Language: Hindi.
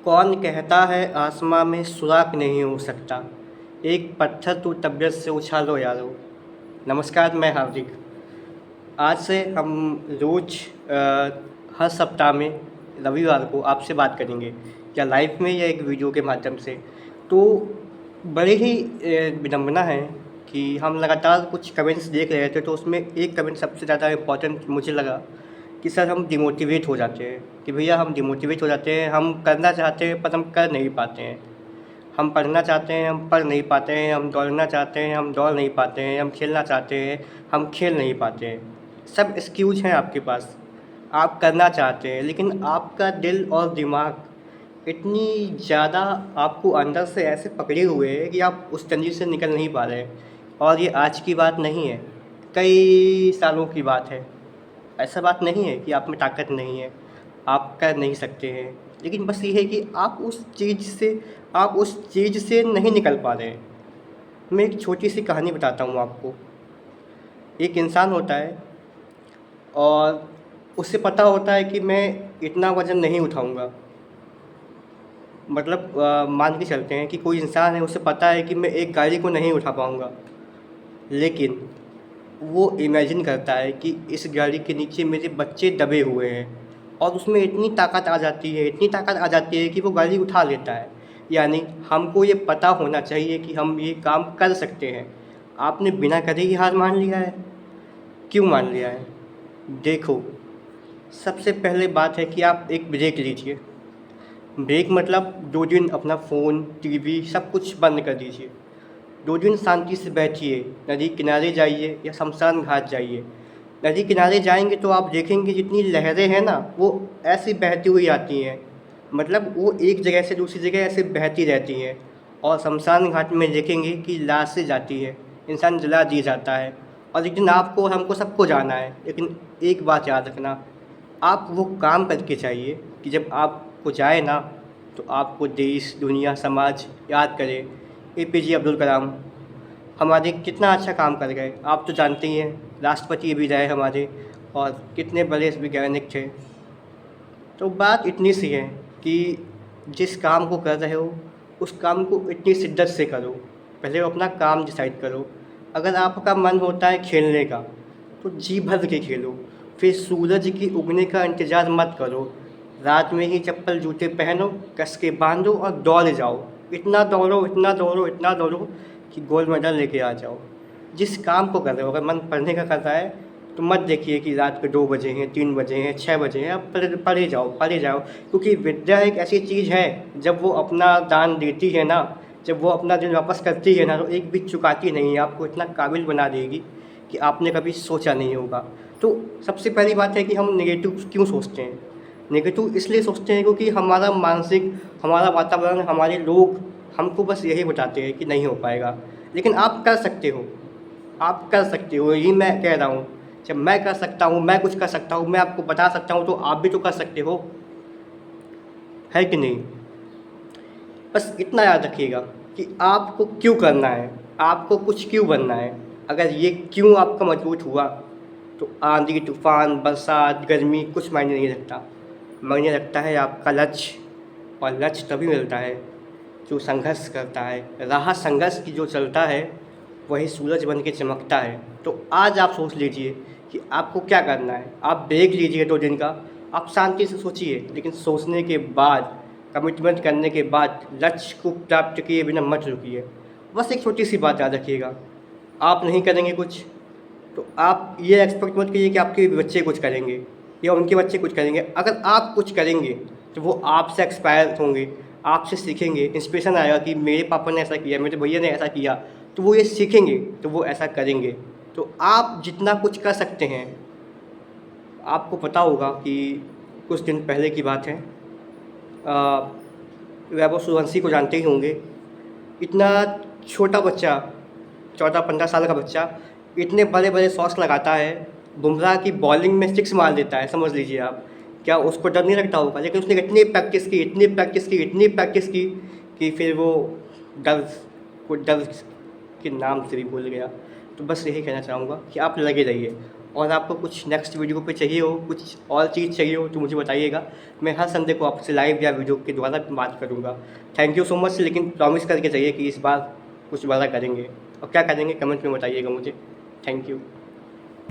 कौन कहता है आसमां में सुराख नहीं हो सकता। एक पत्थर तू तबीयत से उछालो यारो। नमस्कार, मैं हार्दिक। आज से हम रोज़ हर सप्ताह में रविवार को आपसे बात करेंगे, या लाइव में या एक वीडियो के माध्यम से। तो बड़े ही विडंबना है कि हम लगातार कुछ कमेंट्स देख रहे थे, तो उसमें एक कमेंट सबसे ज़्यादा इम्पोर्टेंट मुझे लगा कि सर हम डिमोटिवेट हो जाते हैं, कि भैया हम डिमोटिवेट हो जाते हैं, हम करना चाहते हैं पर हम कर नहीं पाते हैं। हम पढ़ना चाहते हैं, हम पढ़ नहीं पाते हैं, हम दौड़ना चाहते हैं, हम दौड़ नहीं पाते हैं, हम खेलना चाहते हैं, हम खेल नहीं पाते हैं। सब एक्सक्यूज़ हैं आपके पास। आप करना चाहते हैं, लेकिन आपका दिल और दिमाग इतनी ज़्यादा आपको अंदर से ऐसे पकड़े हुए है कि आप उस तंजीर से निकल नहीं पा रहे हैं। और ये आज की बात नहीं है, कई सालों की बात है। ऐसा बात नहीं है कि आप में ताकत नहीं है, आप कर नहीं सकते हैं, लेकिन बस ये है कि आप उस चीज़ से नहीं निकल पा रहे हैं। मैं एक छोटी सी कहानी बताता हूँ आपको। एक इंसान होता है और उसे पता होता है कि मैं इतना वज़न नहीं उठाऊँगा। मतलब मान के चलते हैं कि कोई इंसान है, उसे पता है कि मैं एक गाड़ी को नहीं उठा पाऊँगा, लेकिन वो इमेजिन करता है कि इस गाड़ी के नीचे मेरे बच्चे दबे हुए हैं, और उसमें इतनी ताकत आ जाती है, इतनी ताकत आ जाती है कि वो गाड़ी उठा लेता है। यानी हमको ये पता होना चाहिए कि हम ये काम कर सकते हैं। आपने बिना करे ही हार मान लिया है। क्यों मान लिया है? देखो, सबसे पहले बात है कि आप एक ब्रेक लीजिए। ब्रेक मतलब 2 दिन अपना फ़ोन, टीवी सब कुछ बंद कर दीजिए। 2 दिन शांति से बैठिए, नदी किनारे जाइए या शमशान घाट जाइए। नदी किनारे जाएंगे तो आप देखेंगे जितनी लहरें हैं ना, वो ऐसी बहती हुई आती हैं। मतलब वो एक जगह से दूसरी जगह ऐसे बहती रहती हैं। और शमशान घाट में देखेंगे कि लाशें जाती है, इंसान जला दिया जाता है। और एक दिन आपको और हमको सबको जाना है, लेकिन एक बात याद रखना, आप वो काम करके चाहिए कि जब आपको जाए ना, तो आपको देश, दुनिया, समाज याद करे। एपीजे अब्दुल कलाम हमारे कितना अच्छा काम कर गए, आप तो जानते ही हैं। राष्ट्रपति भी रहे हमारे, और कितने बड़े वैज्ञानिक थे। तो बात इतनी सी है कि जिस काम को कर रहे हो, उस काम को इतनी शिद्दत से करो। पहले अपना काम डिसाइड करो। अगर आपका मन होता है खेलने का, तो जी भर के खेलो। फिर सूरज की उगने का इंतज़ार मत करो। रात में ही चप्पल जूते पहनो, कस के बांधो और दौड़ जाओ। इतना दौड़ो, इतना दौड़ो, इतना दौड़ो कि गोल्ड मेडल लेके आ जाओ। जिस काम को कर रहे हो, अगर मन पढ़ने का कर रहा है, तो मत देखिए कि रात के 2 बजे हैं, 3 बजे हैं, 6 बजे हैं। आप पढ़े जाओ, पढ़े जाओ। क्योंकि विद्या एक ऐसी चीज़ है, जब वो अपना दान देती है ना, जब वो अपना दिन वापस करती है ना, तो एक भी चुकाती नहीं है। आपको इतना काबिल बना देगी कि आपने कभी सोचा नहीं होगा। तो सबसे पहली बात है कि हम नेगेटिव क्यों सोचते हैं? नेगेटिव इसलिए सोचते हैं क्योंकि हमारा वातावरण, हमारे लोग हमको बस यही बताते हैं कि नहीं हो पाएगा। लेकिन आप कर सकते हो, आप कर सकते हो, यही मैं कह रहा हूँ। जब मैं कर सकता हूँ, मैं कुछ कर सकता हूँ, मैं आपको बता सकता हूँ, तो आप भी तो कर सकते हो, है कि नहीं? बस इतना याद रखिएगा कि आपको क्यों करना है, आपको कुछ क्यों बनना है। अगर ये क्यों आपका मजबूत हुआ, तो आंधी, तूफान, बरसात, गर्मी कुछ मायने नहीं रखता। मायने रखता है आपका लक्ष्य। और लक्ष्य तभी मिलता है जो संघर्ष करता है। राह संघर्ष की जो चलता है, वही सूरज बन के चमकता है। तो आज आप सोच लीजिए कि आपको क्या करना है। आप ब्रेक लीजिए 2 दिन का, आप शांति से सोचिए, लेकिन सोचने के बाद, कमिटमेंट करने के बाद लक्ष्य को प्राप्त किए बिना मत रुकिए। बस एक छोटी सी बात याद रखिएगा, आप नहीं करेंगे कुछ, तो आप ये एक्सपेक्ट मत कीजिए कि आपके बच्चे कुछ करेंगे या उनके बच्चे कुछ करेंगे। अगर आप कुछ करेंगे, तो वो आपसे एक्सपायर होंगे, आपसे सीखेंगे। इंस्पिरेशन आएगा कि मेरे पापा ने ऐसा किया, मेरे भैया ने ऐसा किया, तो वो ये सीखेंगे, तो वो ऐसा करेंगे। तो आप जितना कुछ कर सकते हैं, आपको पता होगा कि कुछ दिन पहले की बात है, वैभव सूर्यवंशी को जानते ही होंगे। इतना छोटा बच्चा, 14-15 साल का बच्चा, इतने बड़े बड़े शॉट्स लगाता है। बुमराह की बॉलिंग में 6 मार देता है, समझ लीजिए आप। क्या उसको डर नहीं लगता होगा? लेकिन उसने इतनी प्रैक्टिस की, इतनी प्रैक्टिस की, इतनी प्रैक्टिस की कि फिर वो डर के नाम से भी भूल गया। तो बस यही कहना चाहूँगा कि आप लगे रहिए। और आपको कुछ नेक्स्ट वीडियो पे चाहिए हो, कुछ और चीज़ चाहिए हो तो मुझे बताइएगा। मैं हर संडे को आपसे लाइव या वीडियो के द्वारा बात करूँगा। थैंक यू सो मच, लेकिन प्रॉमिस करके चाहिए कि इस बार कुछ बड़ा करेंगे, और क्या करेंगे कमेंट में बताइएगा मुझे। Thank you.